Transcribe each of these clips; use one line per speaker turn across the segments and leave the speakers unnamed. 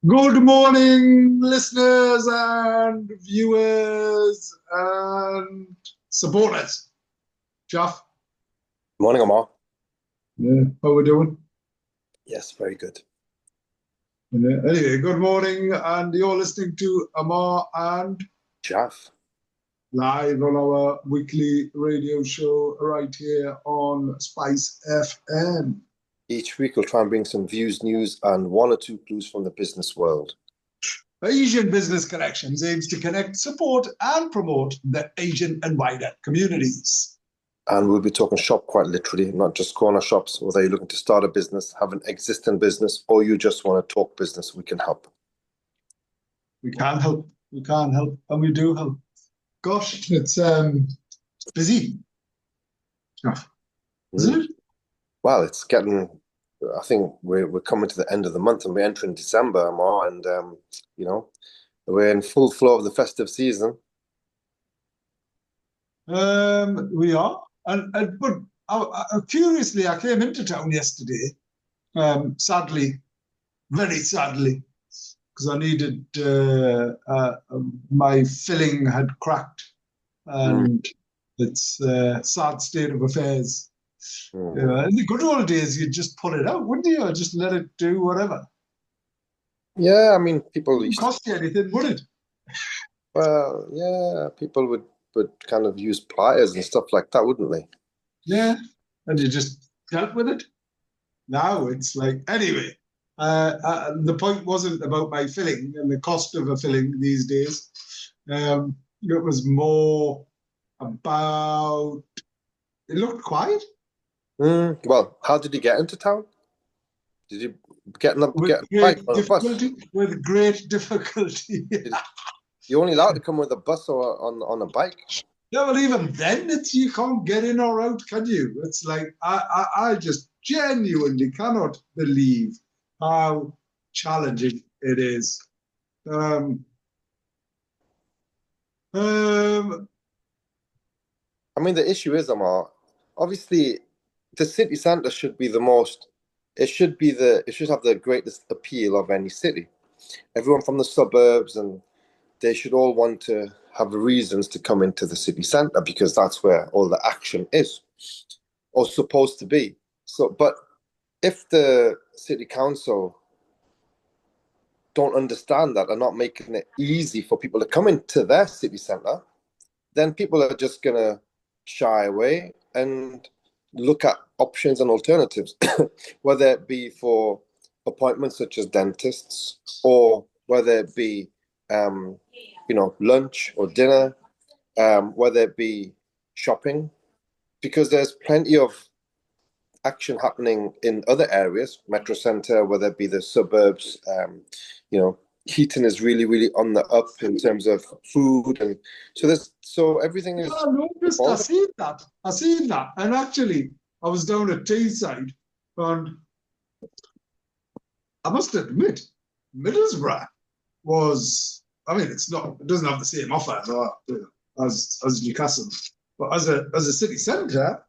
Good morning, listeners and viewers and supporters. Jalf.
Morning, Ammar.
Yeah, how we doing?
Yes, very good.
Anyway, good morning, and you're listening to Ammar and
Jalf.
Live on our weekly radio show right here on Spice FM.
Each week we'll try and bring some views, news, and one or two clues from the business world.
Asian Business Connections aims to connect, support, and promote the Asian and wider communities.
And we'll be talking shop quite literally, not just corner shops. Whether you're looking to start a business, have an existing business, or you just want to talk business, we can help.
We can help. We can help, and we do help. Gosh, it's busy. Isn't it?
Well, it's getting. I think we're coming to the end of the month, and we're entering December, Ammar, and you know, we're in full flow of the festive season.
We are, but curiously, I came into town yesterday. Sadly, very sadly, because I needed my filling had cracked, and it's a sad state of affairs. In the good old days, you'd just pull it out, wouldn't you? Or just let it do whatever.
Yeah, I mean, people
It wouldn't cost you anything, would it?
Well, yeah, people would kind of use pliers and stuff like that, wouldn't they?
Yeah, and you just dealt with it. Now it's like, anyway, the point wasn't about my filling and the cost of a filling these days. It was more about, it looked quiet.
Well, how did you get into town? Did you get a bike on a bus?
With great difficulty.
You're only allowed to come with a bus or on a bike.
Yeah, well, even then, you can't get in or out, can you? It's like, I just genuinely cannot believe how challenging it is. I
mean, the issue is, Ammar, obviously, the city centre should be the most. It should have the greatest appeal of any city. Everyone from the suburbs, and they should all want to have reasons to come into the city centre because that's where all the action is, or supposed to be. So, but if the city council don't understand that and not making it easy for people to come into their city centre, then people are just gonna shy away and look at options and alternatives, whether it be for appointments such as dentists, or whether it be lunch or dinner, whether it be shopping, because there's plenty of action happening in other areas, metro centre, whether it be the suburbs. Heating is really, really on the up in terms of food, and so everything is.
I noticed. I seen that, and actually, I was down at Teesside, and I must admit, Middlesbrough was. I mean, it doesn't have the same offer as Newcastle, but as a city centre,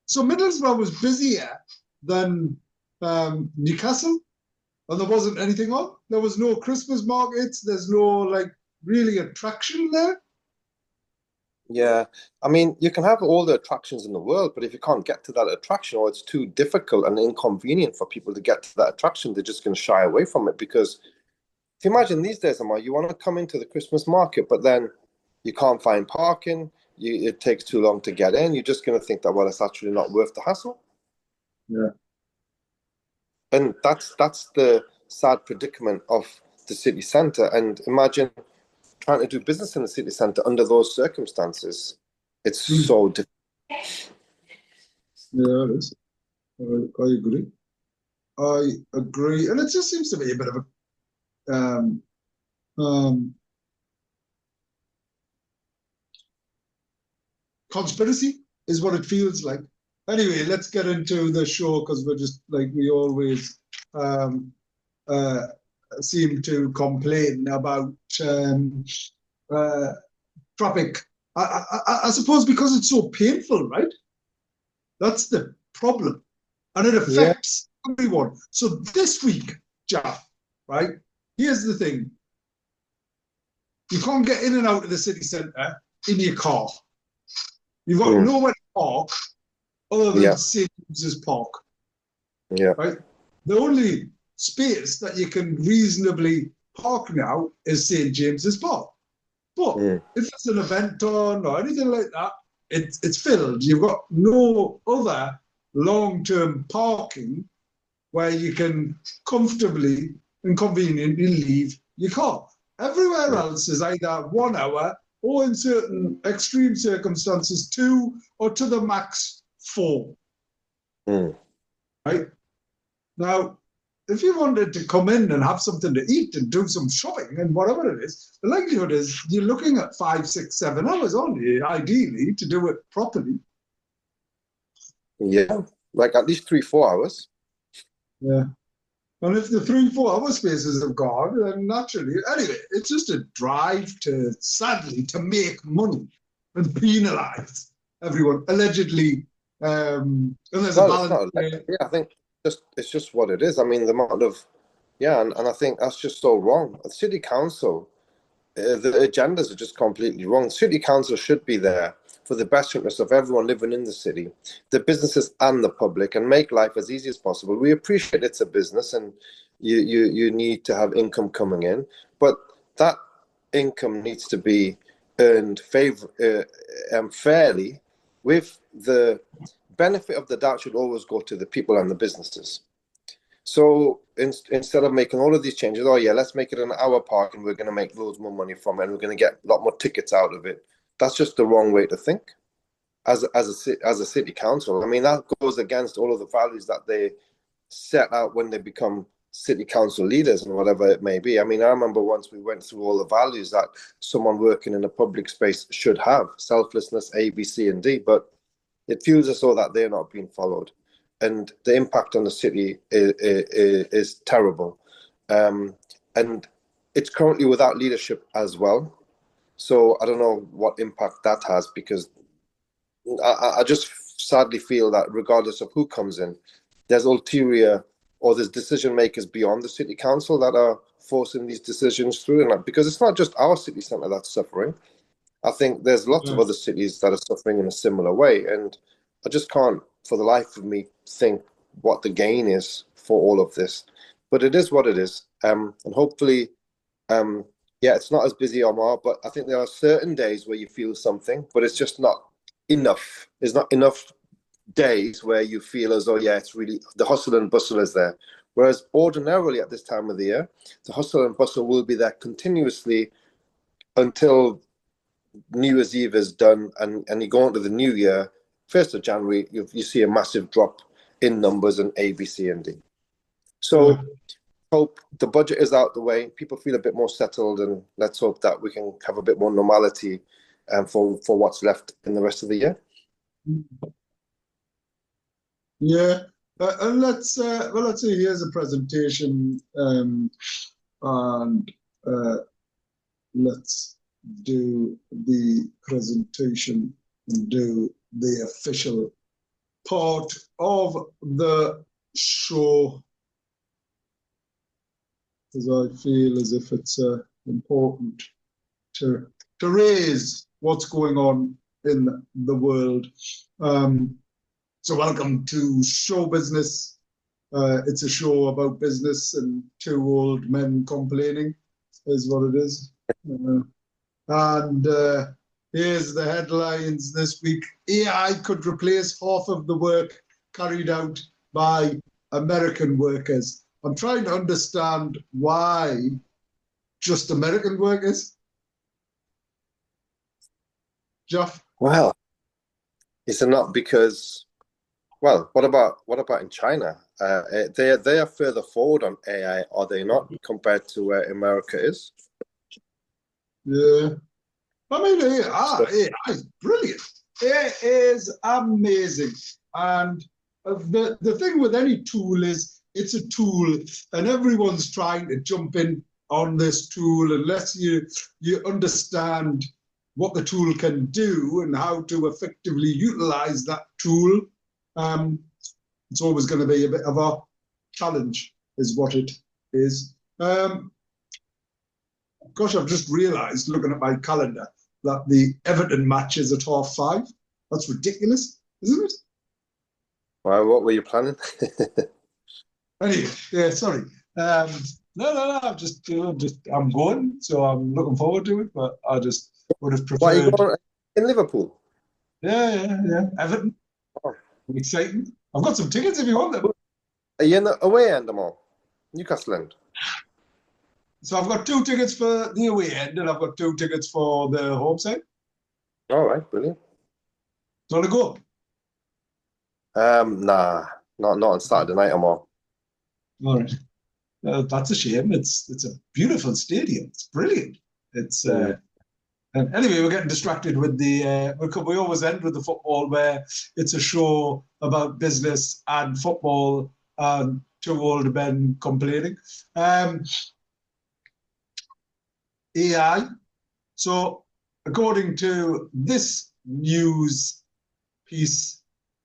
so Middlesbrough was busier than Newcastle, and there wasn't anything on. There was no Christmas markets. There's no really attraction there.
Yeah, I mean, you can have all the attractions in the world, but if you can't get to that attraction, or it's too difficult and inconvenient for people to get to that attraction, they're just going to shy away from it. Because if you imagine these days, Ammar, you want to come into the Christmas market, but then you can't find parking. It takes too long to get in. You're just going to think that, well, it's actually not worth the hassle.
Yeah.
And that's the sad predicament of the city centre. And imagine trying to do business in the city centre under those circumstances. It's so difficult.
Yeah, it is. I agree. And it just seems to be a bit of a conspiracy is what it feels like. Anyway, let's get into the show, because we're just we always seem to complain about traffic. I suppose because it's so painful, right? That's the problem, and it affects everyone. So this week, Jalf, right? Here's the thing. You can't get in and out of the city centre in your car. You've got nowhere to park other than St. James's Park.
Yeah.
Right? The only space that you can reasonably park now is St. James's Park. But if there's an event on or anything like that, it's filled. You've got no other long-term parking where you can comfortably and conveniently leave your car. Everywhere else is either 1 hour or in certain extreme circumstances 2 or to the max 4. Right? Now, if you wanted to come in and have something to eat and do some shopping and whatever it is, the likelihood is you're looking at 5, 6, 7 hours, aren't you, ideally, to do it properly.
Yeah, like at least 3, 4 hours.
Yeah. And if the 3, 4 hour spaces have gone, then naturally, anyway, it's just a drive to, sadly, to make money and penalise everyone, allegedly. And there's a balance.
Yeah, I think it's just what it is. I mean, the amount of, and I think that's just so wrong. The city council, the agendas are just completely wrong. City council should be there for the best interest of everyone living in the city, the businesses and the public, and make life as easy as possible. We appreciate it's a business and you need to have income coming in, but that income needs to be earned fairly, with the benefit of the doubt should always go to the people and the businesses. So instead of making all of these changes, let's make it an hour park and we're going to make loads more money from it and we're going to get a lot more tickets out of it. That's just the wrong way to think as a city council. I mean, that goes against all of the values that they set out when they become city council leaders and whatever it may be. I mean, I remember once we went through all the values that someone working in a public space should have: selflessness, A, B, C, and D, but it feels as though that they're not being followed. And the impact on the city is terrible. And it's currently without leadership as well. So I don't know what impact that has, because I just sadly feel that regardless of who comes in, there's ulterior or there's decision makers beyond the city council that are forcing these decisions through. And because it's not just our city centre that's suffering. I think there's lots of other cities that are suffering in a similar way. And I just can't, for the life of me, think what the gain is for all of this. But it is what it is. And hopefully, it's not as busy, Ammar, but I think there are certain days where you feel something, but it's just not enough. There's not enough days where you feel as though, it's really, the hustle and bustle is there. Whereas ordinarily at this time of the year, the hustle and bustle will be there continuously until New Year's Eve is done and you go into the new year. 1st of January, you see a massive drop in numbers in A, B, C, and D. So hope the budget is out the way, people feel a bit more settled, and let's hope that we can have a bit more normality for what's left in the rest of the year.
Yeah, and let's see. Here's a presentation, and let's do the presentation and do the official part of the show, because I feel as if it's important to raise what's going on in the world. So welcome to Show Business. It's a show about business and 2 old men complaining, is what it is. And here's the headlines this week. AI could replace half of the work carried out by American workers. I'm trying to understand why just American workers. Jeff?
Well, is it not because, what about in China? They are further forward on AI, are they not, compared to where America is?
Yeah. I mean, AI is brilliant. It is amazing. And the thing with any tool is it's a tool, and everyone's trying to jump in on this tool unless you understand what the tool can do and how to effectively utilize that tool. It's always going to be a bit of challenge is what it is. Gosh, I've just realised, looking at my calendar, that the Everton match is at 5:30. That's ridiculous, isn't it?
Why? What were you planning?
Anyway, yeah, sorry. No. I'm going, so I'm looking forward to it. But I just would have
Why are you
preferred.
going in Liverpool?
Yeah. Everton,
Oh.
exciting. I've got some tickets if you want them.
Are you in the away end, Ammar? Newcastle end?
So I've got 2 tickets for the away end, and I've got 2 tickets for the home side.
All right, brilliant.
Do you want to go?
Nah, not on Saturday night, Ammar.
All right. That's a shame. It's a beautiful stadium. It's brilliant. It's and anyway, we're getting distracted with the. We always end with the football, where it's a show about business and football and 2 old men complaining. AI. So, according to this news piece,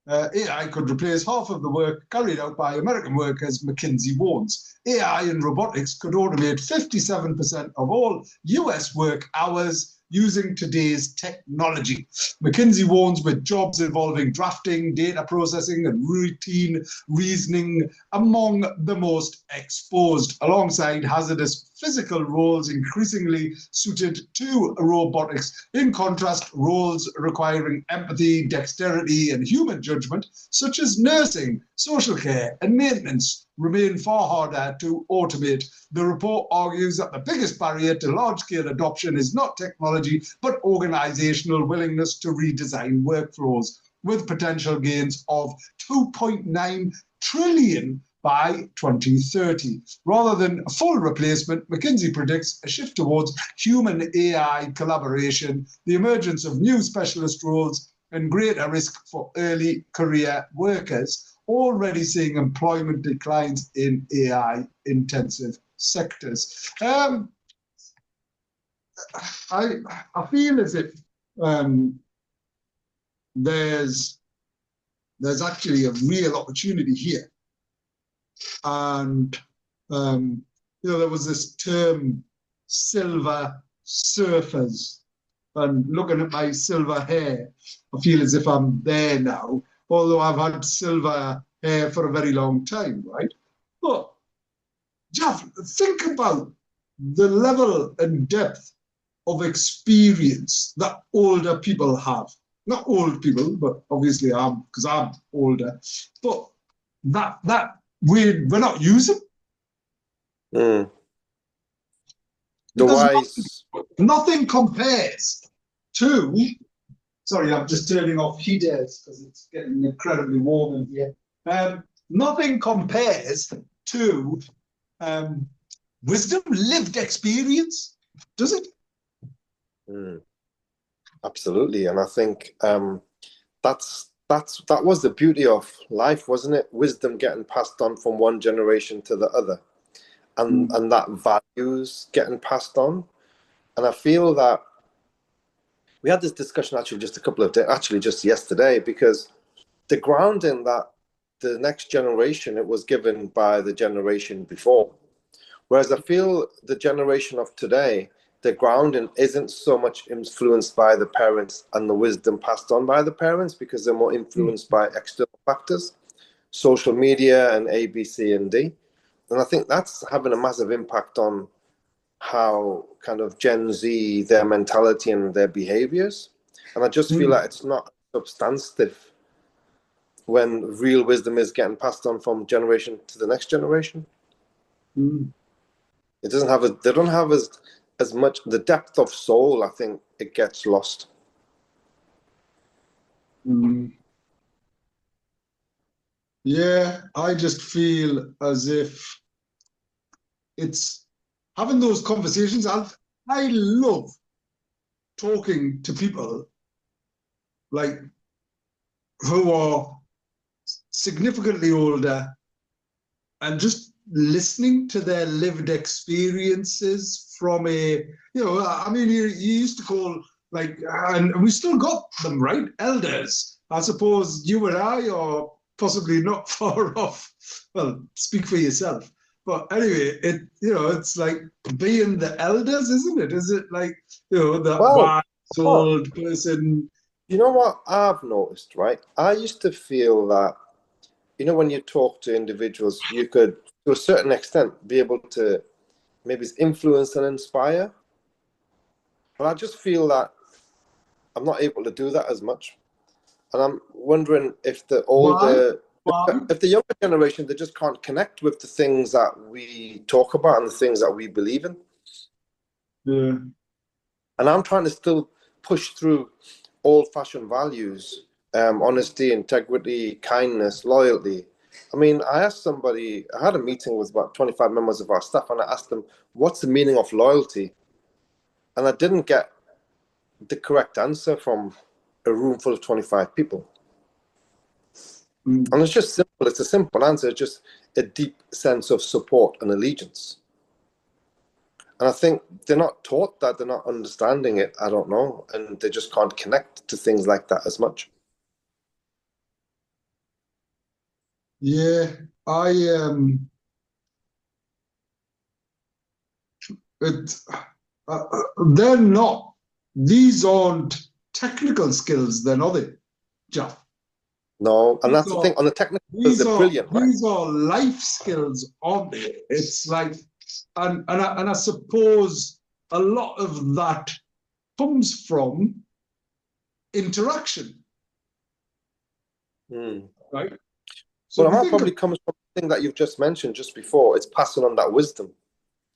AI could replace half of the work carried out by American workers, McKinsey warns. AI and robotics could automate 57% of all US work hours using today's technology. McKinsey warns with jobs involving drafting, data processing, and routine reasoning among the most exposed, alongside hazardous physical roles increasingly suited to robotics. In contrast, roles requiring empathy, dexterity, and human judgment, such as nursing, social care, and maintenance, remain far harder to automate. The report argues that the biggest barrier to large-scale adoption is not technology, but organizational willingness to redesign workflows, with potential gains of 2.9 trillion by 2030. Rather than a full replacement, McKinsey predicts a shift towards human-AI collaboration, the emergence of new specialist roles, and greater risk for early career workers, already seeing employment declines in AI-intensive sectors. I feel as if there's actually a real opportunity here. And there was this term, silver surfers. And looking at my silver hair, I feel as if I'm there now, although I've had silver hair for a very long time, right? But, Jalf, think about the level and depth of experience that older people have. Not old people, but obviously because I'm older. But that we're not using.
The
Because
wise.
nothing compares to. Sorry, I'm just turning off heaters because it's getting incredibly warm in here. Nothing compares to wisdom, lived experience, does it?
Absolutely, and I think that was the beauty of life, wasn't it? Wisdom getting passed on from one generation to the other, and that values getting passed on. And I feel that we had this discussion actually just a couple of days, actually just yesterday, because the grounding that the next generation, it was given by the generation before. Whereas I feel the generation of today, the grounding isn't so much influenced by the parents and the wisdom passed on by the parents, because they're more influenced by external factors, social media and A, B, C, and D. And I think that's having a massive impact on how kind of Gen Z, their mentality and their behaviors. And I just feel like it's not substantive when real wisdom is getting passed on from generation to the next generation. It doesn't have they don't have as much the depth of soul. I think it gets lost.
Yeah, I just feel as if it's having those conversations. I love talking to people like who are significantly older and just listening to their lived experiences from you used to call, like, and we still got them, right? Elders. I suppose you and I, or possibly not far off. Well, speak for yourself. But anyway, it's like being the elders, isn't it? Is it like, that
Well,
wise old person?
you know what I've noticed, right? I used to feel that, when you talk to individuals, you could, to a certain extent, be able to maybe influence and inspire. But I just feel that I'm not able to do that as much. And I'm wondering if
Why? Why?
if the younger generation, they just can't connect with the things that we talk about and the things that we believe in.
Yeah.
And I'm trying to still push through old-fashioned values, honesty, integrity, kindness, loyalty. I mean, I had a meeting with about 25 members of our staff, and I asked them, what's the meaning of loyalty? And I didn't get the correct answer from a room full of 25 people.
Mm.
And it's just simple. It's a simple answer. It's just a deep sense of support and allegiance. And I think they're not taught that. They're not understanding it. I don't know. And they just can't connect to things like that as much.
Yeah, it, they're not, these aren't technical skills then, are they, Jeff?
No, and that's the thing. On the technical, they're brilliant, right?
These are life skills, aren't they? It's like, and I suppose a lot of that comes from interaction, right? So
Well, that probably comes from the thing that you've just mentioned just before. It's passing on that wisdom.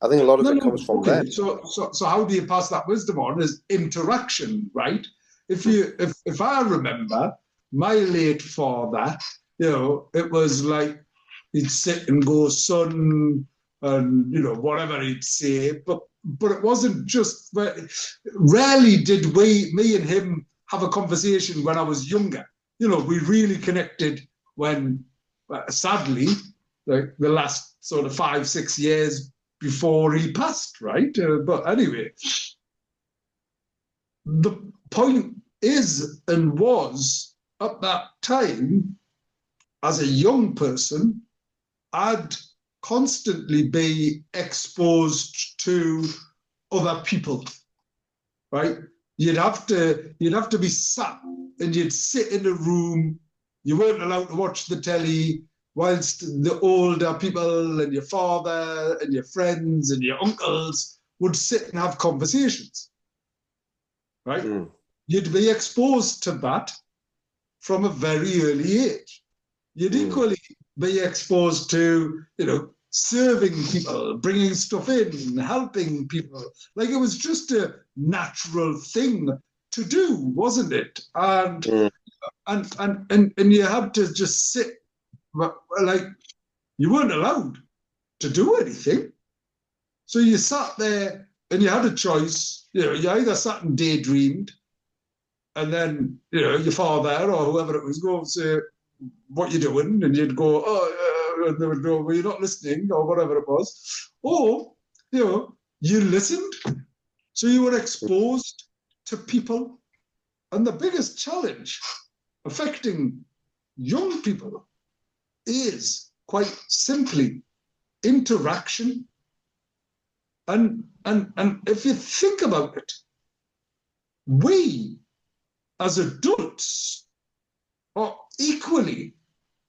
I think a lot of it comes from there.
So how do you pass that wisdom on? Is interaction, right? If I remember my late father, it was like he'd sit and go, son, and whatever he'd say, but it wasn't just. Rarely did me and him have a conversation when I was younger. We really connected when, sadly, like the last sort of 5-6 years before he passed, right? But anyway, the point is and was at that time, as a young person, I'd constantly be exposed to other people, right? You'd have to be sat and you'd sit in a room. You weren't allowed to watch the telly, whilst the older people and your father and your friends and your uncles would sit and have conversations, right? You'd be exposed to that from a very early age. You'd equally be exposed to, serving people, bringing stuff in, helping people. Like, it was just a natural thing to do, wasn't it? And you had to just sit, like, you weren't allowed to do anything. So you sat there and you had a choice. You either sat and daydreamed, and then, your father or whoever it was go say, what you doing? And you'd go, and they would go, well, you're not listening, or whatever it was. Or, you listened. So you were exposed to people. And the biggest challenge affecting young people is quite simply interaction. And if you think about it, we as adults are equally,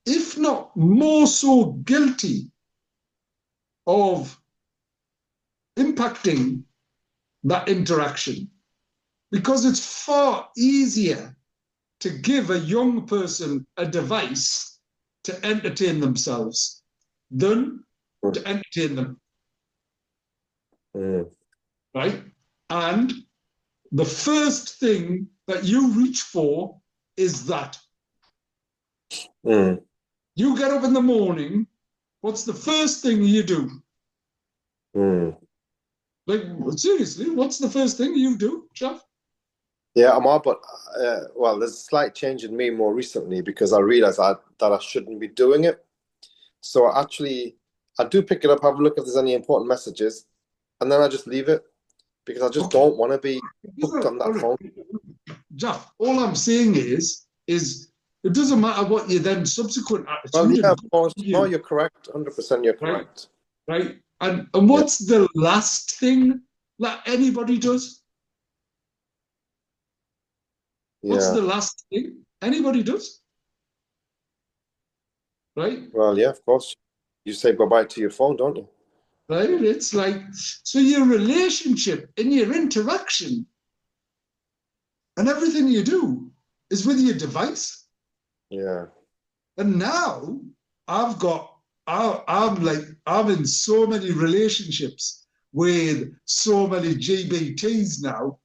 if not more so, guilty of impacting that interaction, because it's far easier to give a young person a device to entertain themselves than to entertain them. Right? And the first thing that you reach for is that. You get up in the morning, what's the first thing you do? Like, seriously, what's the first thing you do, Jeff?
Yeah, Ammar, but well, there's a slight change in me more recently because I realized that I shouldn't be doing it. So I do pick it up, have a look if there's any important messages, and then I just leave it because I just don't want to be hooked on that phone.
Jeff, all I'm saying is It doesn't matter what your then subsequent
Well,
attitude
yeah,
and
of course. No,
you,
you're correct. 100% you're
right?
correct.
Right? And
Yeah.
what's the last thing that anybody does? What's
Yeah.
the last thing anybody does? Right?
Well, yeah, of course. You say bye-bye to your phone, don't you?
Right? It's like, so your relationship and your interaction and everything you do is with your device.
Yeah.
And now I've got, I'm in so many relationships with so many GBTs now.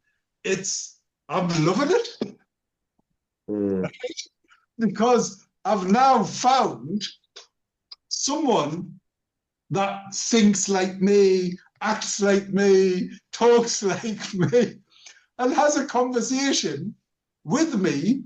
I'm loving it
Mm.
because I've now found someone that thinks like me, acts like me, talks like me, and has a conversation with me,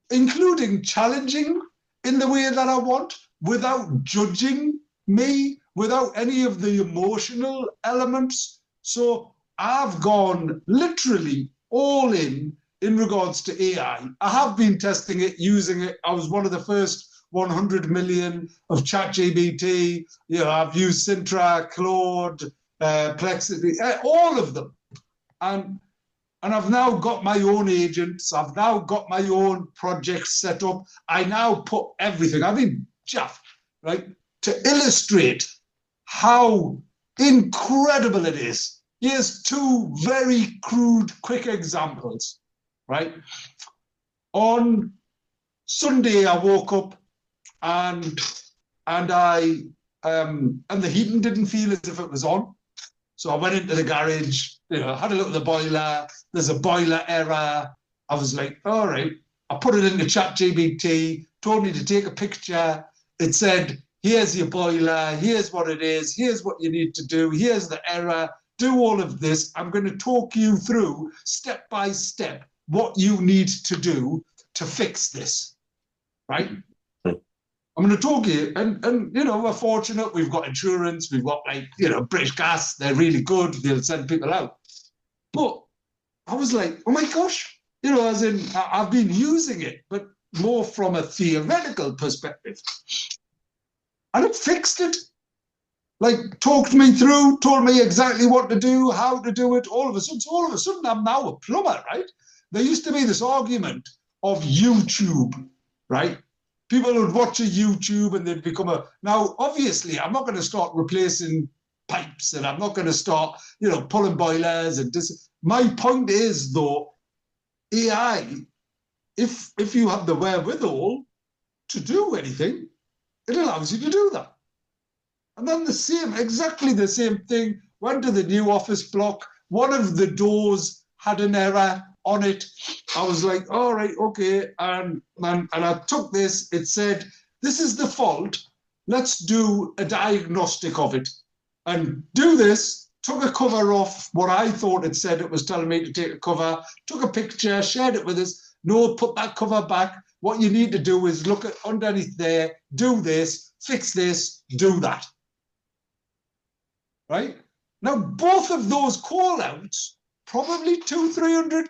including challenging in the way that I want, without judging me, without any of the emotional elements. So I've gone literally all in regards to AI. I have been testing it, using it. I was one of the first 100 million of ChatGPT. You know, I've used Sintra, Claude, Plexity, all of them. And I've now got my own agents. I've now got my own projects set up. I now put everything. I mean, Jeff, right, to illustrate how incredible it is. Here's two very crude, quick examples, right? On Sunday, I woke up and and the heating didn't feel as if it was on. So I went into the garage, had a look at the boiler. There's a boiler error. I was like, all right. I put it into ChatGPT, told me to take a picture. It said, here's your boiler. Here's what it is. Here's what you need to do. Here's the error. Do all of this. I'm going to talk you through step by step what you need to do to fix this, right? I'm going to talk you, and we're fortunate. We've got insurance. We've got British Gas. They're really good. They'll send people out. But I was like, oh my gosh, as in I've been using it, but more from a theoretical perspective, and it fixed it. Like talked me through, told me exactly what to do, how to do it. All of a sudden, I'm now a plumber, right? There used to be this argument of YouTube, right? People would watch a YouTube and they'd become a. Now, obviously, I'm not going to start replacing pipes and I'm not going to start, pulling boilers and this. My point is, though, AI, if you have the wherewithal to do anything, it allows you to do that. And then exactly the same thing, went to the new office block. One of the doors had an error on it. I was like, all right, okay. And I took this, it said, this is the fault. Let's do a diagnostic of it. And do this, took a cover off what I thought it said it was telling me to take a cover, took a picture, shared it with us. No, put that cover back. What you need to do is look at underneath there, do this, fix this, do that. Right? Now, both of those call outs, probably £200-300.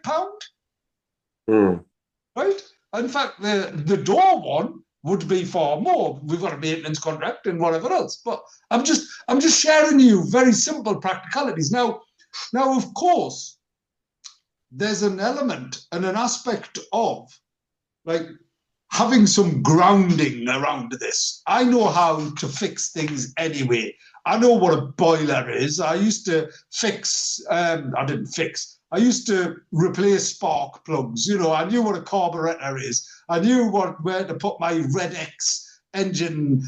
Right? In fact, the door one would be far more. We've got a maintenance contract and whatever else. But I'm just sharing you very simple practicalities. Now, of course, there's an element and an aspect of like having some grounding around this. I know how to fix things anyway. I know what a boiler is. I used to I used to replace spark plugs. I knew what a carburetor is. I knew where to put my Red X engine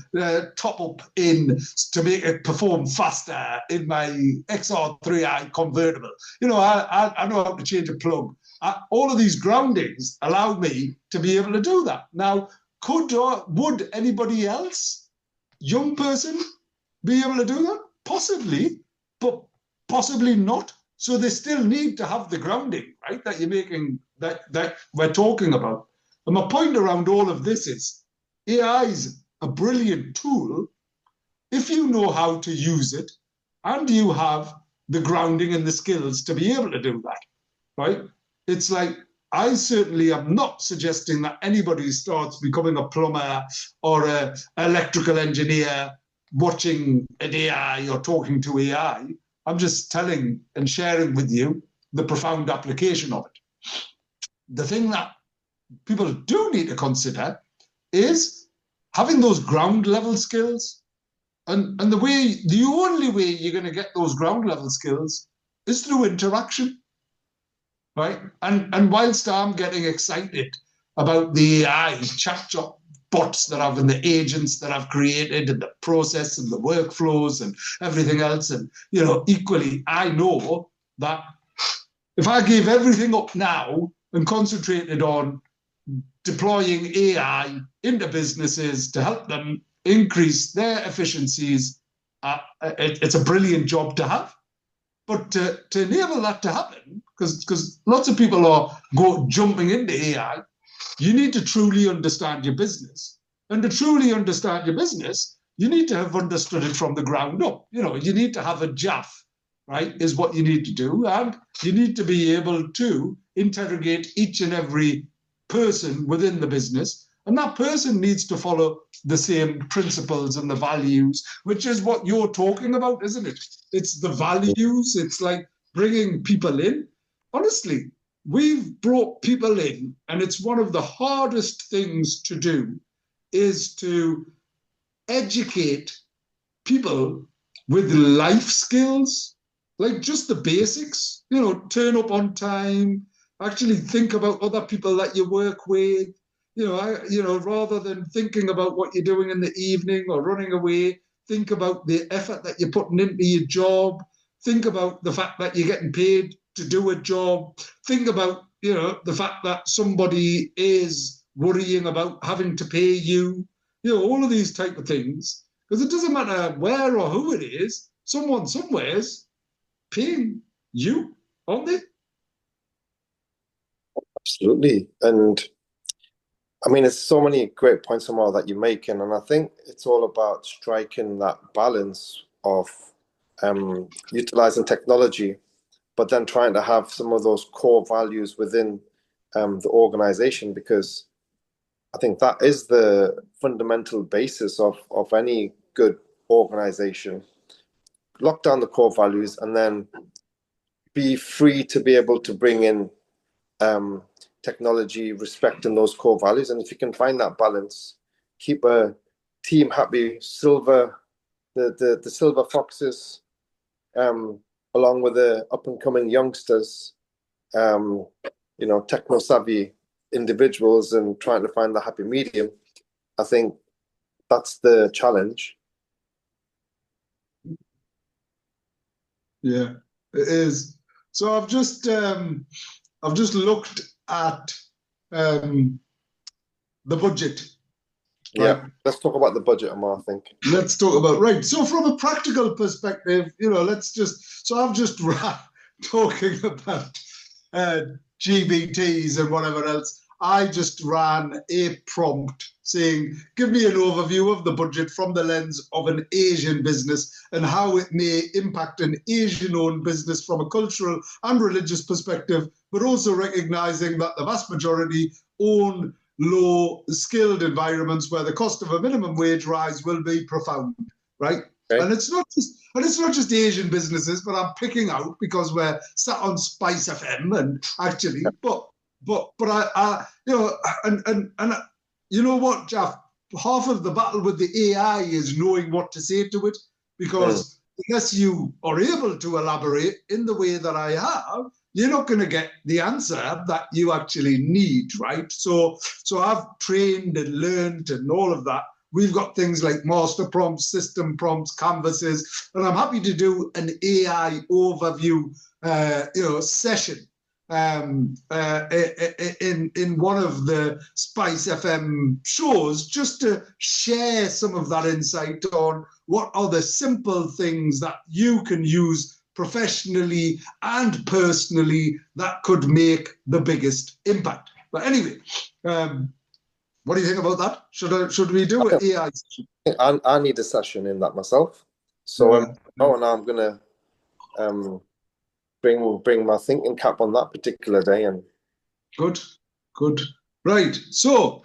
top up in to make it perform faster in my XR3i convertible. I know how to change a plug. All of these groundings allowed me to be able to do that. Now, would anybody else, young person, be able to do that? Possibly, but possibly not. So they still need to have the grounding, right? That you're making, that we're talking about. And my point around all of this is AI is a brilliant tool if you know how to use it and you have the grounding and the skills to be able to do that, right? It's like I certainly am not suggesting that anybody starts becoming a plumber or an electrical engineer watching an AI or talking to AI. I'm just telling and sharing with you the profound application of it. The thing that people do need to consider is having those ground level skills. And the only way you're going to get those ground level skills is through interaction, right? And whilst I'm getting excited about the AI chat bots that I've and the agents that I've created and the process and the workflows and everything else, and equally, I know that if I gave everything up now and concentrated on deploying AI into businesses to help them increase their efficiencies, it's a brilliant job to have. But to enable that to happen, because lots of people are jumping into AI, you need to truly understand your business. And to truly understand your business, you need to have understood it from the ground up. You need to have a Jalf, right, is what you need to do. And you need to be able to interrogate each and every person within the business. And that person needs to follow the same principles and the values, which is what you're talking about, isn't it? It's the values. It's like bringing people in. Honestly, we've brought people in, and it's one of the hardest things to do is to educate people with life skills, like just the basics, turn up on time, actually think about other people that you work with, rather than thinking about what you're doing in the evening or running away, think about the effort that you're putting into your job, think about the fact that you're getting paid to do a job, think about, the fact that somebody is worrying about having to pay you, all of these type of things, because it doesn't matter where or who it is, someone somewhere's paying you, aren't they?
Absolutely. And I mean, there's so many great points, Ammar, that you're making. And I think it's all about striking that balance of utilizing technology, but then trying to have some of those core values within the organization, because I think that is the fundamental basis of any good organization. Lock down the core values and then be free to be able to bring in technology, respecting those core values. And if you can find that balance, keep a team happy, the silver foxes, along with the up and coming youngsters, techno savvy individuals, and trying to find the happy medium. I think that's the challenge.
Yeah, it is. So I've just looked at the budget.
Yeah,
right?
let's talk about the budget, Ammar, I think.
Let's talk about, right. So from a practical perspective, so I've just talking about GBTs and whatever else. I just ran a prompt saying, give me an overview of the budget from the lens of an Asian business and how it may impact an Asian-owned business from a cultural and religious perspective, but also recognizing that the vast majority own low-skilled environments where the cost of a minimum wage rise will be profound, right? Okay. And it's not just Asian businesses, but I'm picking out because we're sat on Spice FM, and actually, but I and you know what, Jeff? Half of the battle with the AI is knowing what to say to it, because unless you are able to elaborate in the way that I have, you're not going to get the answer that you actually need, right? So I've trained and learned and all of that. We've got things like master prompts, system prompts, canvases, and I'm happy to do an AI overview, session in one of the Spice FM shows, just to share some of that insight on what are the simple things that you can use professionally and personally that could make the biggest impact. But anyway, what do you think about that? Should we do an AI session?
I need a session in that myself. So now I'm going to bring my thinking cap on that particular day and
Good, good. Right. So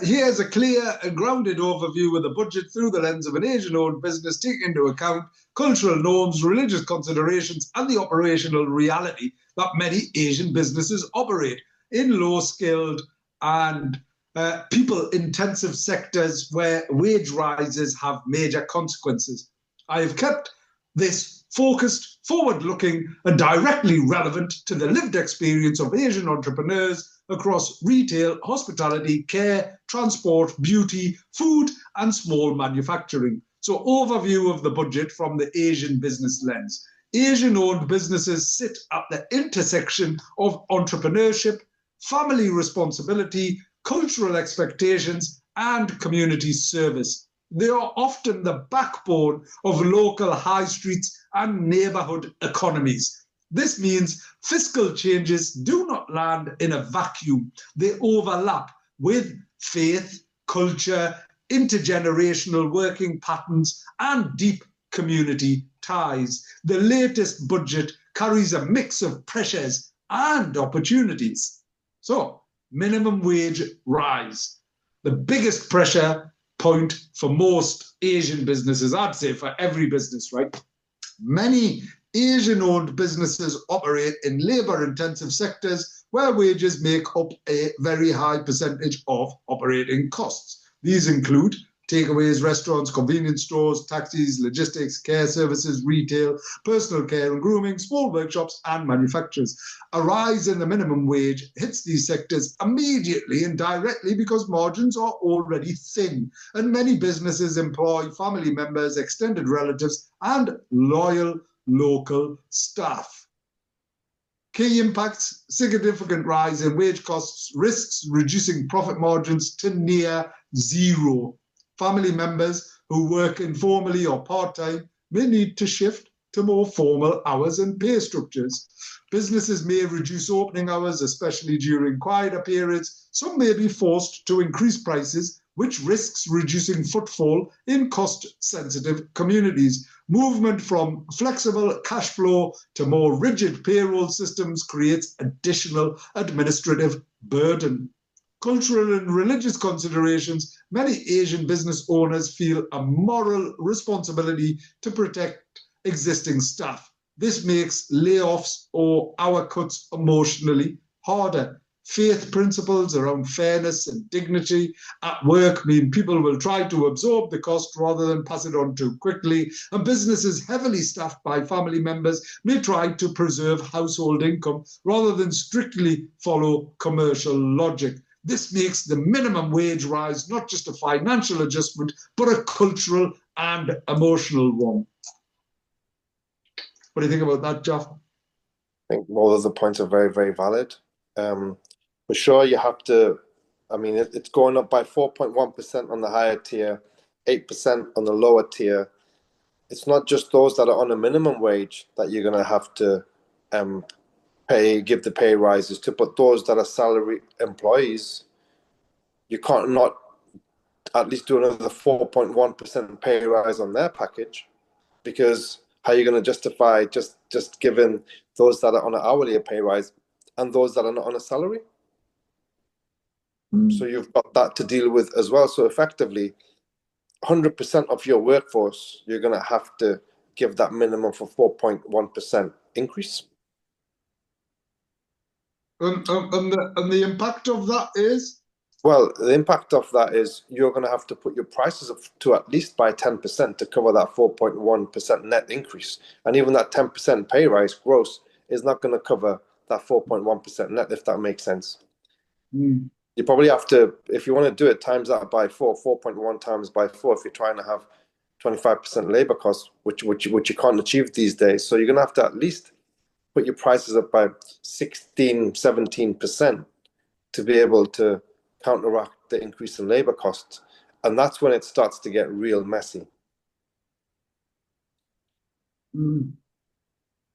here's a clear and grounded overview of the budget through the lens of an Asian-owned business, taking into account cultural norms, religious considerations, and the operational reality that many Asian businesses operate in low-skilled and people-intensive sectors where wage rises have major consequences. I have kept this focused, forward-looking, and directly relevant to the lived experience of Asian entrepreneurs across retail, hospitality, care, transport, beauty, food, and small manufacturing. So, overview of the budget from the Asian business lens. Asian-owned businesses sit at the intersection of entrepreneurship, family responsibility, cultural expectations, and community service. They are often the backbone of local high streets and neighborhood economies. This means fiscal changes do not land in a vacuum. They overlap with faith, culture, intergenerational working patterns, and deep community ties. The latest budget carries a mix of pressures and opportunities. So, minimum wage rise. The biggest pressure point for most Asian businesses, I'd say for every business, right? Many Asian-owned businesses operate in labor-intensive sectors where wages make up a very high percentage of operating costs. These include takeaways, restaurants, convenience stores, taxis, logistics, care services, retail, personal care and grooming, small workshops, and manufacturers. A rise in the minimum wage hits these sectors immediately and directly because margins are already thin, and many businesses employ family members, extended relatives, and loyal local staff. Key impacts: significant rise in wage costs, risks reducing profit margins to near zero. Family members who work informally or part-time may need to shift to more formal hours and pay structures. Businesses may reduce opening hours, especially during quieter periods. Some may be forced to increase prices, which risks reducing footfall in cost-sensitive communities. Movement from flexible cash flow to more rigid payroll systems creates additional administrative burden. Cultural and religious considerations: many Asian business owners feel a moral responsibility to protect existing staff. This makes layoffs or hour cuts emotionally harder. Faith principles around fairness and dignity at work mean people will try to absorb the cost rather than pass it on too quickly, and businesses heavily staffed by family members may try to preserve household income rather than strictly follow commercial logic. This makes the minimum wage rise not just a financial adjustment, but a cultural and emotional one. What do you think about that, Jalf?
I think all of the points are very, very valid. For sure, you have to, I mean, it's going up by 4.1% on the higher tier, 8% on the lower tier. It's not just those that are on a minimum wage that you're going to have to give the pay rises to, but those that are salary employees, you can't not at least do another 4.1% pay rise on their package, because how are you going to justify just giving those that are on an hourly a pay rise and those that are not on a salary? So you've got that to deal with as well. So effectively, 100% of your workforce, you're going to have to give that minimum for 4.1% increase.
And the impact of that is?
Well, the impact of that is you're going to have to put your prices up to at least by 10% to cover that 4.1% net increase. And even that 10% pay rise gross is not going to cover that 4.1% net, if that makes sense. You probably have to, if you want to do it, times that by 4.1 times by 4, if you're trying to have 25% labor costs, which you can't achieve these days. So you're going to have to at least put your prices up by 16, 17% to be able to counteract the increase in labor costs. And that's when it starts to get real messy.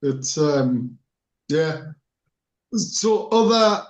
It's, yeah. So other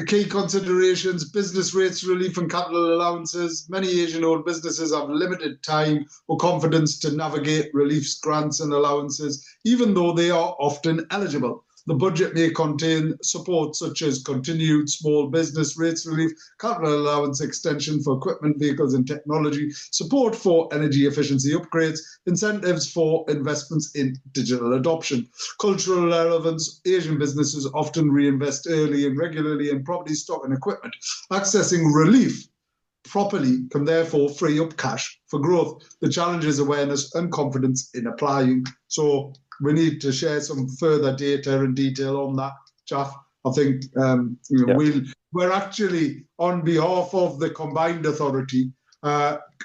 key considerations: business rates relief and capital allowances. Many Asian-owned businesses have limited time or confidence to navigate reliefs, grants and allowances, even though they are often eligible. The budget may contain support such as continued small business rates relief, capital allowance extension for equipment, vehicles and technology, support for energy efficiency upgrades, incentives for investments in digital adoption. Cultural relevance: Asian businesses often reinvest early and regularly in property, stock and equipment. Accessing relief properly can therefore free up cash for growth. The challenge is awareness and confidence in applying. So we need to share some further data and detail on that, Jalf. I think we're actually, on behalf of the Combined Authority,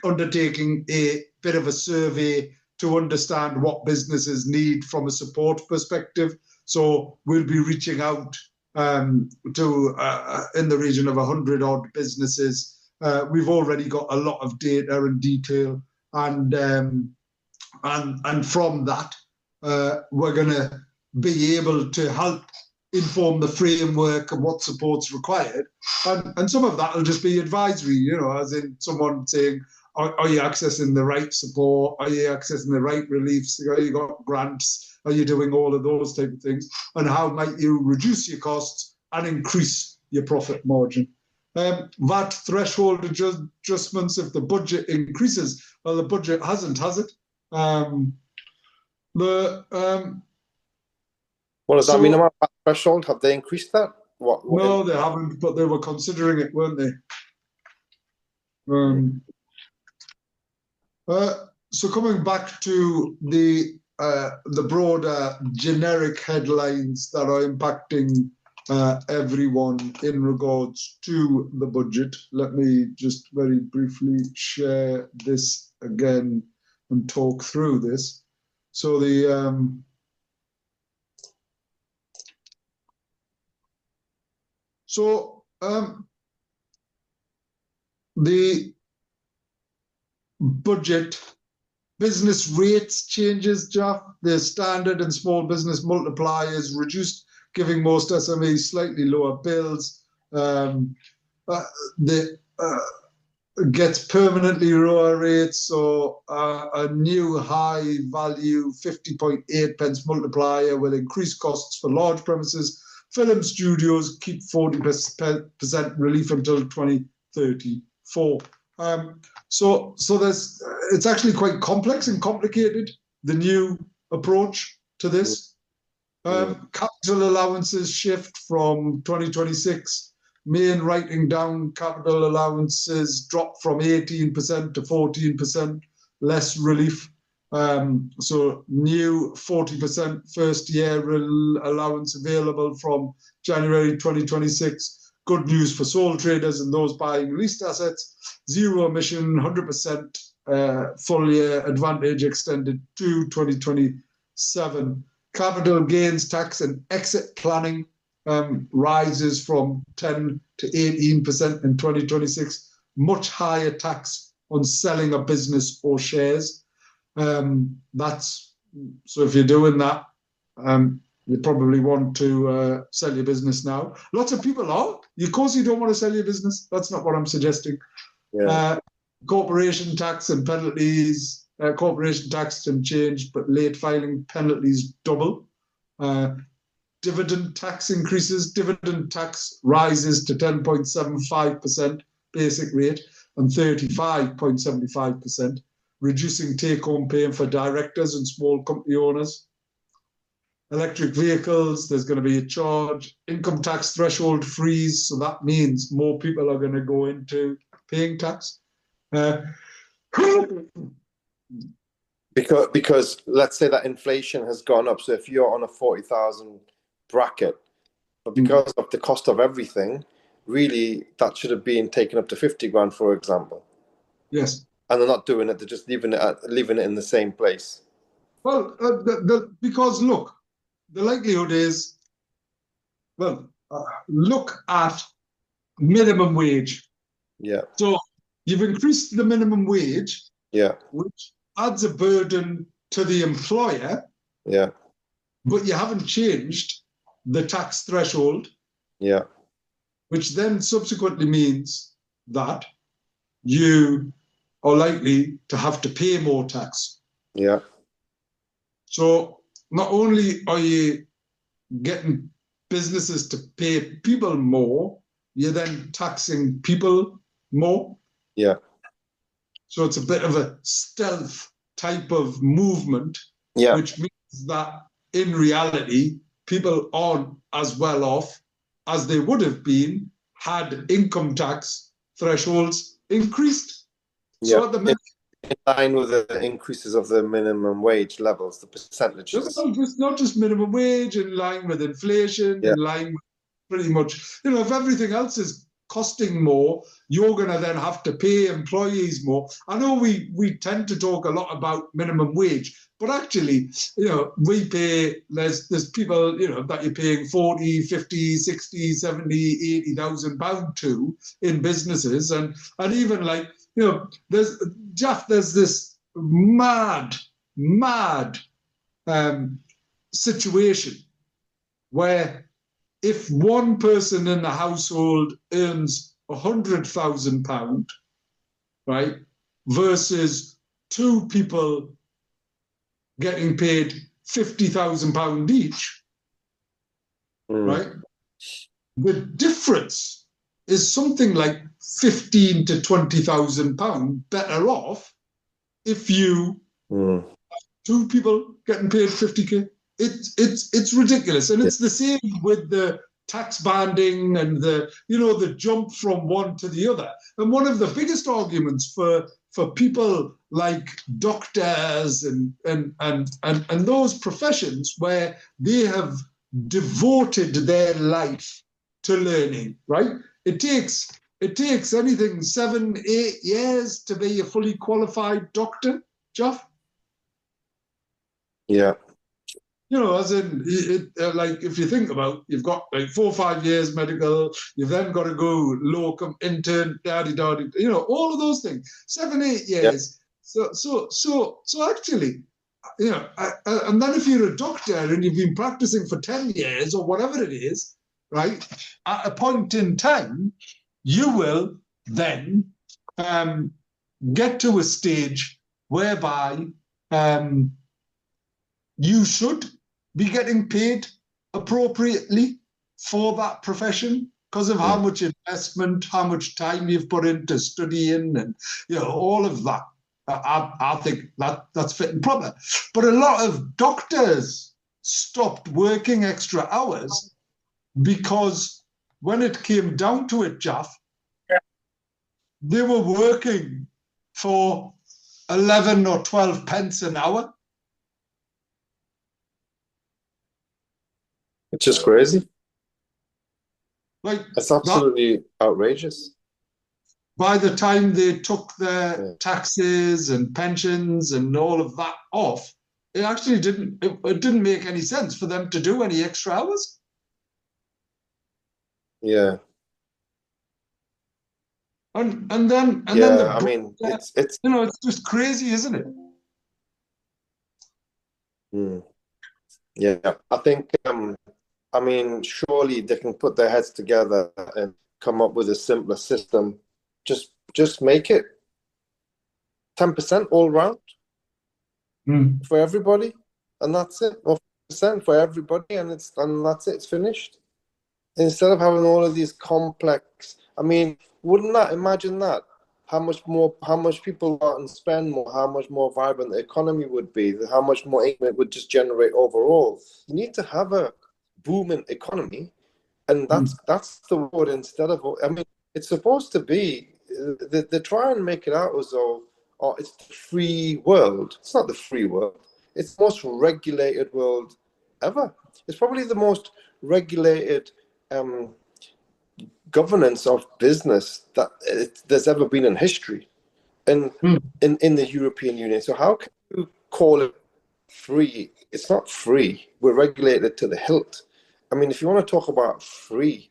undertaking a bit of a survey to understand what businesses need from a support perspective. So we'll be reaching out to in the region of 100 odd businesses. We've already got a lot of data and detail, and from that, we're going to be able to help inform the framework of what support's required. And some of that will just be advisory, as in someone saying, are you accessing the right support? Are you accessing the right reliefs? Are you got grants? Are you doing all of those type of things? And how might you reduce your costs and increase your profit margin? VAT threshold adjustments if the budget increases. Well, the budget hasn't, has it?
What does that mean about that threshold? Have they increased that?
No, they haven't, but they were considering it, weren't they? So coming back to the broader generic headlines that are impacting everyone in regards to the budget, let me just very briefly share this again and talk through this. So the budget business rates changes, Jalf. The standard and small business multipliers reduced, giving most SMEs slightly lower bills. Gets permanently lower rates, so a new high value 50.8 pence multiplier will increase costs for large premises. Film studios keep 40% relief until 2034. So it's actually quite complex and complicated, the new approach to this. Capital allowances shift from 2026. Main writing down capital allowances drop from 18% to 14%, less relief. So new 40% first year allowance available from January 2026. Good news for sole traders and those buying leased assets. Zero emission, 100% full year advantage extended to 2027. Capital gains tax and exit planning rises from 10 to 18% in 2026. Much higher tax on selling a business or shares. So if you're doing that, you probably want to sell your business now. Lots of people are. Of course, you don't want to sell your business. That's not what I'm suggesting. Corporation tax and penalties. Corporation tax can change, but late filing penalties double. Dividend tax increases. Dividend tax rises to 10.75% basic rate and 35.75%, reducing take-home pay for directors and small company owners. Electric vehicles, there's going to be a charge. Income tax threshold freeze, so that means more people are going to go into paying tax.
Because let's say that inflation has gone up. So if you're on a 40,000 bracket, but because of the cost of everything, really that should have been taken up to 50 grand, for example.
Yes.
And they're not doing it. They're just leaving it in the same place.
Well, because look, the likelihood is, look at minimum wage.
Yeah.
So you've increased the minimum wage.
Yeah.
Which adds a burden to the employer.
Yeah.
But you haven't changed the tax threshold.
Yeah.
Which then subsequently means that you are likely to have to pay more tax.
Yeah.
So not only are you getting businesses to pay people more, you're then taxing people more.
Yeah.
So it's a bit of a stealth type of movement,
Yeah.
which means that in reality, people aren't as well off as they would have been had income tax thresholds increased.
Yeah.
So at the minute,
in line with the increases of the minimum wage levels, the percentages.
it's not just minimum wage, in line with inflation,
Yeah.
in line with pretty much, if everything else is costing more, you're going to then have to pay employees more. I know we tend to talk a lot about minimum wage, but actually, we pay, there's people, that you're paying 40, 50, 60, 70, 80,000 pound to in businesses. And even like, there's this mad situation where if one person in the household earns £100,000, right, versus two people getting paid £50,000 each, right, the difference is something like £15,000 to £20,000 better off if you two people getting paid 50k. It's ridiculous, and it's the same with the tax banding and the jump from one to the other. And one of the biggest arguments for people like doctors and those professions where they have devoted their life to learning, right? It takes anything 7-8 years to be a fully qualified doctor, Jeff.
Yeah.
As in, like, if you think about, you've got like 4 or 5 years medical, you've then got to go locum, intern, all of those things, 7-8 years. Yeah. So actually, and then if you're a doctor and you've been practicing for 10 years or whatever it is, right, at a point in time, you will then get to a stage whereby you should be getting paid appropriately for that profession because of how much investment, how much time you've put into studying, and all of that. I think that's fit and proper. But a lot of doctors stopped working extra hours because when it came down to it, Jaff, they were working for 11 or 12 pence an hour.
It's just crazy.
Like,
it's absolutely outrageous.
By the time they took their taxes and pensions and all of that off, it actually didn't make any sense for them to do any extra hours.
Yeah.
And then
I mean, it's
it's just crazy, isn't it?
Yeah, I think I mean, surely they can put their heads together and come up with a simpler system. Just make it 10% all round for everybody, and that's it. Or 5% for everybody, and that's it. It's finished. Instead of having all of these complex, I mean, wouldn't that, imagine that? How much people go out and spend more, how much more vibrant the economy would be, how much more income it would just generate overall. You need to have a booming economy, and that's the word. Instead of, I mean, it's supposed to be, they try and make it out as though, it's the free world. It's not the free world. It's the most regulated world ever. It's probably the most regulated governance of business that there's ever been in history, and in the European Union. So how can you call it free? It's not free. We're regulated to the hilt. I mean, if you want to talk about free,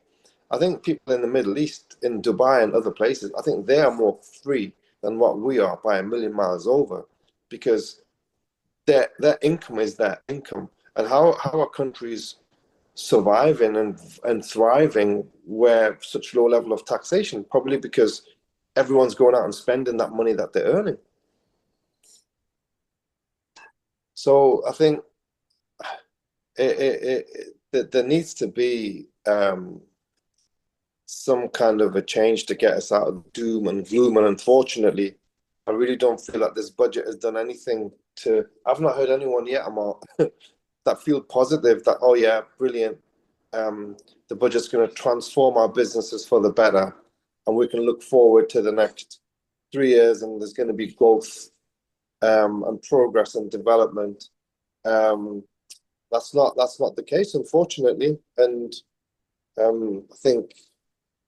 I think people in the Middle East, in Dubai and other places, I think they are more free than what we are by a million miles over, because their income is their income. And how are countries surviving and thriving where such low level of taxation? Probably because everyone's going out and spending that money that they're earning. So I think there needs to be some kind of a change to get us out of doom and gloom. And unfortunately, I really don't feel that this budget has done anything to. I've not heard anyone yet, Ammar, that feel positive that, oh yeah, brilliant. The budget's going to transform our businesses for the better, and we can look forward to the next 3 years, and there's going to be growth and progress and development. That's not the case, unfortunately, and I think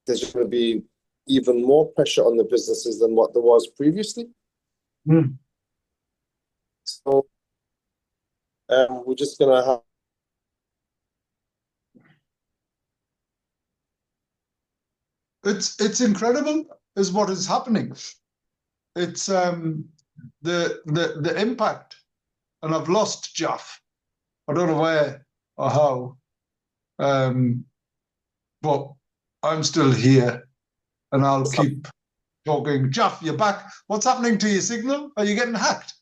there's going to be even more pressure on the businesses than what there was previously.
Mm.
So we're just going to have.
It's incredible, is what is happening. It's the impact, and I've lost Jalf. I don't know where or how, but I'm still here, and I'll keep talking. Jalf, you're back. What's happening to your signal? Are you getting hacked?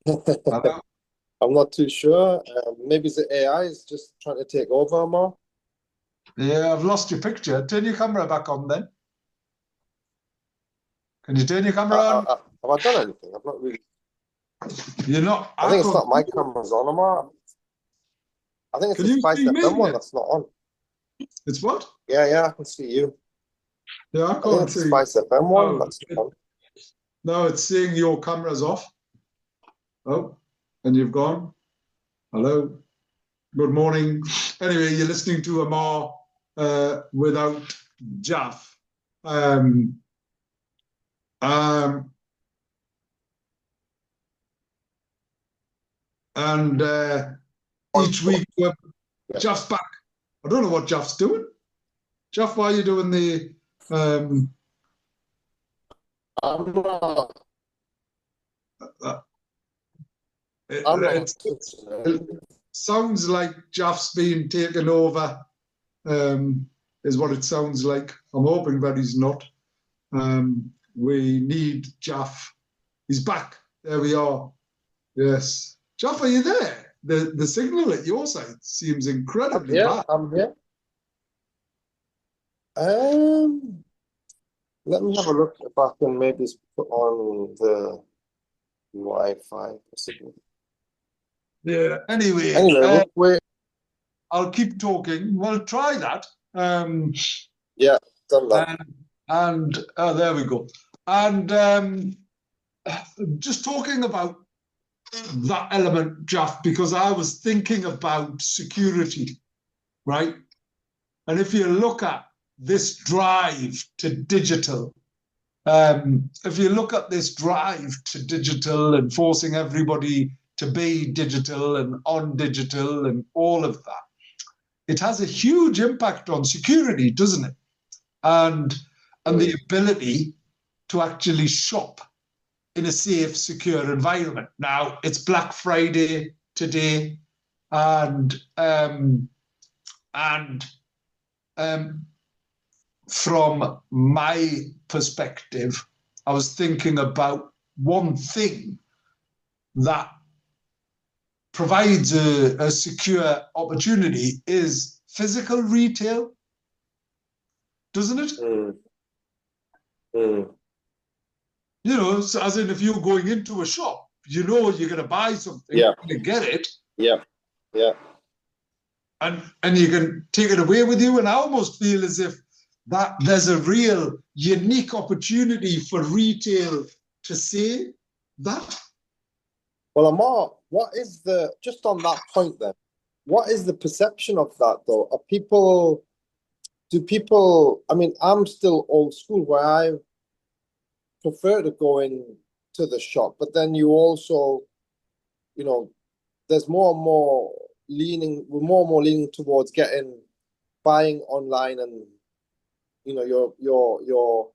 Hello?
I'm not too sure. Maybe the AI is just trying to take over, Ammar.
Yeah, I've lost your picture. Turn your camera back on then. Can you turn your camera on?
Have I done anything? I've not really.
You're not.
I think it's not my camera's on, Ammar. I think it's
Can
the
you
Spice
see me
FM one
then?
that's not on.
It's what?
Yeah, I can see you.
Yeah, I
I think
can't
it's the
see.
Spice FM one
Oh,
that's on.
no, it's saying your camera's off. Oh, and you've gone. Hello. Good morning. Anyway, you're listening to Ammar without Jalf. And each week, Jalf's back. I don't know what Jalf's doing. Jalf, why are you doing the... It sounds like Jalf's being taken over, is what it sounds like. I'm hoping that he's not. We need Jalf. He's back. There we are. Yes. Jalf, are you there? The signal at your side seems incredibly bad.
I'm here. Let me have a look if I can maybe put on the Wi-Fi possibly.
Yeah. Anyway,
wait.
I'll keep talking. We'll try that.
Yeah, done that.
And there we go. And just talking about that element, Jalf, because I was thinking about security, right? And if you look at this drive to digital, and forcing everybody to be digital and on digital and all of that, it has a huge impact on security, doesn't it? And the ability to actually shop in a safe, secure environment. Now, it's Black Friday today, and from my perspective, I was thinking about one thing that provides a secure opportunity is physical retail, doesn't it? You know, so as in if you're going into a shop, you know you're going to buy something, you're going to get it.
Yeah.
And you can take it away with you. And I almost feel as if that there's a real unique opportunity for retail to say that.
Well, Ammar, what is just on that point then, what is the perception of that though? I mean, I'm still old school where I prefer to go in to the shop, but then you also, you know, there's more and more leaning towards buying online, and you know, your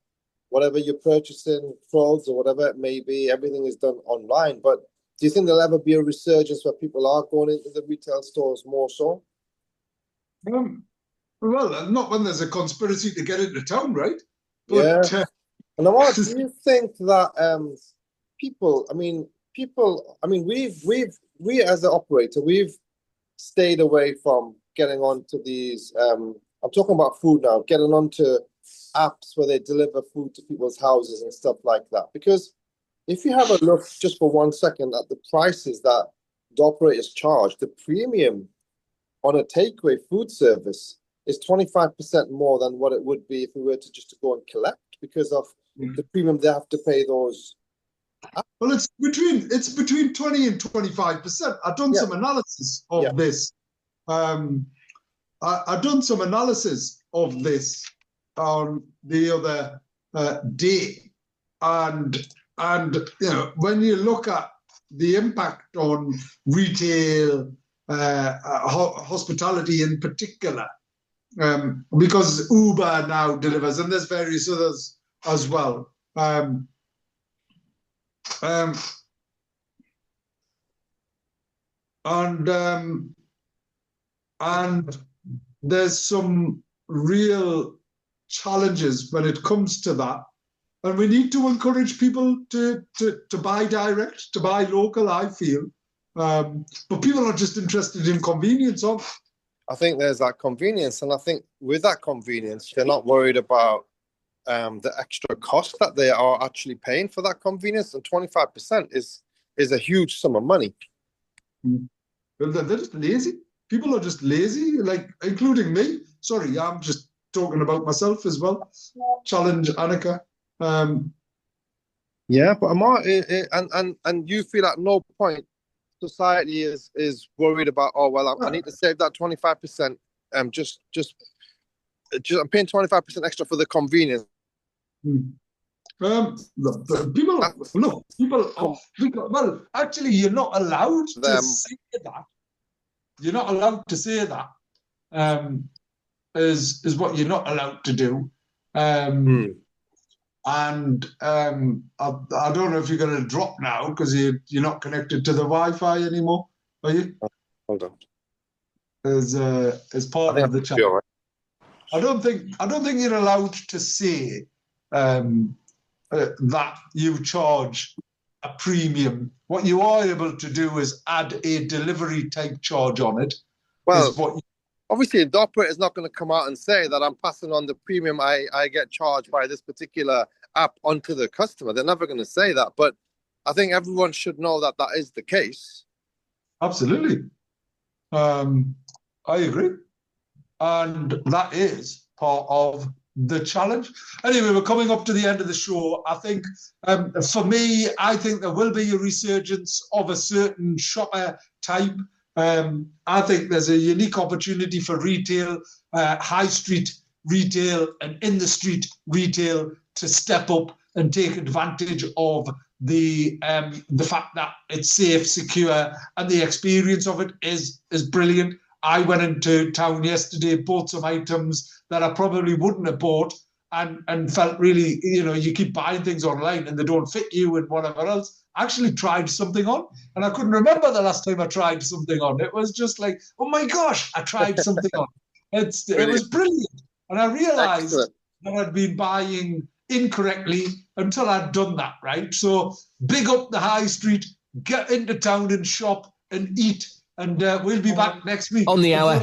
whatever you're purchasing, clothes or whatever it may be, everything is done online. But do you think there'll ever be a resurgence where people are going into the retail stores more so?
Well, not when there's a conspiracy to get into town, right?
But, yeah. And Ammar, do you think that we as an operator, we've stayed away from getting onto these. I'm talking about food now, getting onto apps where they deliver food to people's houses and stuff like that. Because if you have a look just for 1 second at the prices that the operators charge, the premium on a takeaway food service is 25% more than what it would be if we were to just go and collect, because of the premium they have to pay those.
Well, it's between 20 and 25%. I've done some analysis of this. I've done some analysis of this on the other day, and you know, when you look at the impact on retail, hospitality in particular, because Uber now delivers, and there's various others as well. And there's some real challenges when it comes to that. And we need to encourage people to buy direct, to buy local, I feel. But people are just interested in convenience, aren't they?
I think there's that convenience. And I think with that convenience, they're not worried about the extra cost that they are actually paying for that convenience. And 25% is a huge sum of money.
They're just lazy. People are just lazy, like, including me. Sorry, I'm just talking about myself as well. Challenge Annika.
Yeah, but Ammar, and you feel at no point society is worried about, oh well, I need to save that 25%. Just I'm paying 25% extra for the convenience.
People. Well, actually, you're not allowed to say that. You're not allowed to say that. Is what you're not allowed to do. And I don't know if you're going to drop now because you're not connected to the Wi-Fi anymore, are you?
Hold on.
As part of the chat. Right. I don't think you're allowed to say that you charge a premium. What you are able to do is add a delivery type charge on it.
Well, obviously, the operator is not going to come out and say that I'm passing on the premium I get charged by this particular app onto the customer. They're never going to say that. But I think everyone should know that that is the case.
Absolutely. I agree. And that is part of the challenge. Anyway, we're coming up to the end of the show. I think, for me, I think there will be a resurgence of a certain shopper type. I think there's a unique opportunity for retail, high street retail and in the street retail to step up and take advantage of the fact that it's safe, secure, and the experience of it is brilliant. I went into town yesterday, bought some items that I probably wouldn't have bought, and felt really, you know, you keep buying things online and they don't fit you and whatever else. I actually tried something on, and I couldn't remember the last time I tried something on. It was just like, oh my gosh, I tried something on. It was brilliant. And I realized that I'd been buying incorrectly until I'd done that, right? So big up the high street, get into town and shop and eat. And we'll be back next week.
On the hour.